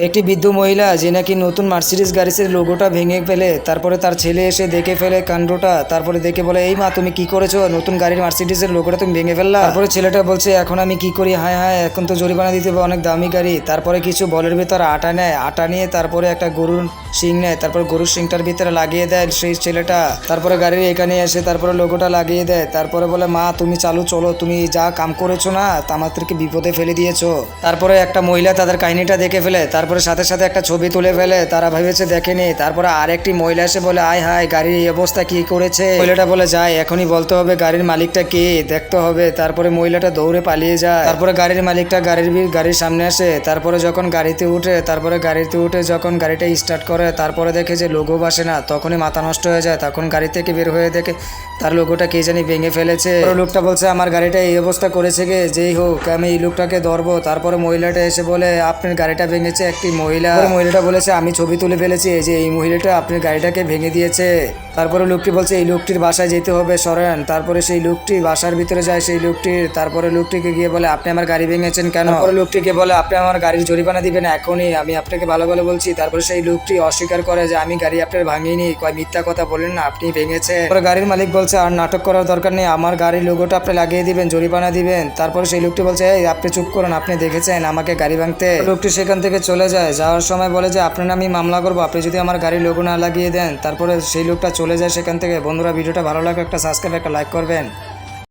একটি বৃদ্ধ মহিলা যে নাকি নতুন মার্সিডিজ গাড়ির লোগোটা ভেঙে ফেলে, তারপরে তার ছেলে এসে দেখে ফেলে কাণ্ডটা। তারপরে দেখে বলে, এই মা তুমি কি করেছো, নতুন গাড়ির মার্সিডিজের লোগোটা তুমি ভেঙে ফেললা। তারপরে ছেলেটা বলছে, এখন আমি কি করি, হায় হায় এখন তো জরিমানা দিতে হবে, অনেক দামি গাড়ি। তারপরে কিছু বলের ভিতর আটা নেয়, আটা নিয়ে তারপরে একটা গরুর শিং নেয়, তারপর গরুর শিংটার ভিতরে লাগিয়ে দেয় সেই ছেলেটা। তারপরে গাড়ির এখানে এসে তারপরে লোগোটা লাগিয়ে দেয়। তারপরে বলে, মা তুমি চালু চলো, তুমি যা কাম করেছো না তা আমাদেরকে বিপদে ফেলে দিয়েছো। তারপরে একটা মহিলা তাদের কাহিনীটা দেখে ফেলে, তারপরে সাথে সাথে একটা ছবি তুলে ফেলে, তারা ভেবেছে দেখেনি। তারপরে আরেকটি মহিলা এসে বলে, আয় হায় গাড়ির এই অবস্থা কি করেছে। মহিলাটা বলে, যায় এখনই বলতে হবে গাড়ির মালিকটা কে, দেখতে হবে। তারপরে মহিলাটা দৌড়ে পালিয়ে যায়। তারপরে গাড়ির মালিকটা গাড়ির সামনে আসে। তারপরে যখন গাড়িতে উঠে যখন গাড়িটা স্টার্ট করে, তারপরে দেখে যে লোগো বাসে না, তখনই মাথা নষ্ট হয়ে যায়। তখন গাড়ি থেকে বের হয়ে দেখে তার লোগোটা কে জানি ভেঙে ফেলেছে। লোকটা বলছে, আমার গাড়িটা এই অবস্থা করেছে গে, যেই হোক আমি এই লোকটাকে ধরবো। তারপরে মহিলাটা এসে বলে, আপনার গাড়িটা ভেঙেছে একটি মহিলাটা বলেছে, আমি ছবি তুলে ফেলেছি, এই যে এই মহিলাটা আপনার গাড়িটাকে ভেঙে দিয়েছে। তারপরে লোকটি বলছে, এই লোকটির বাসায় যেতে হবে, সরেন। তারপরে সেই লোকটি বাসার ভিতরে যায় সেই লোকটির। তারপরে লোকটিকে গিয়ে বলে, আপনি আমার গাড়ি ভেঙেছেন কেন। তারপরে লোকটিকে বলে, আপনি আমার গাড়ির জরিমানা দিবেন এখনই, আমি আপনাকে ভালো ভালো বলছি। তারপরে সেই লোকটি অস্বীকার করে যে আমি গাড়ি আপনার ভাঙিনি, কয় মিথ্যা কথা বলেন না, আপনি ভেঙেছেন। তারপরে গাড়ির মালিক বলছে, আর নাটক করার দরকার নেই, আমার গাড়ির লোগোটা আপনি লাগিয়ে দিবেন, জরিমানা দিবেন। তারপরে সেই লোকটি বলছে, এই আপনি চুপ করুন, আপনি দেখেছেন আমাকে গাড়ি ভাঙতে। লোকটি সেখান থেকে চলে যায়। যাওয়ার সময় বলে যে, আপনার আমি মামলা করবো আপনি যদি আমার গাড়ির লোগো না লাগিয়ে দেন। তারপরে সেই লোকটা চলে যায় সেখান থেকে। বন্ধুরা, ভিডিওটা ভালো লাগলে একটা সাবস্ক্রাইব, একটা লাইক করবেন।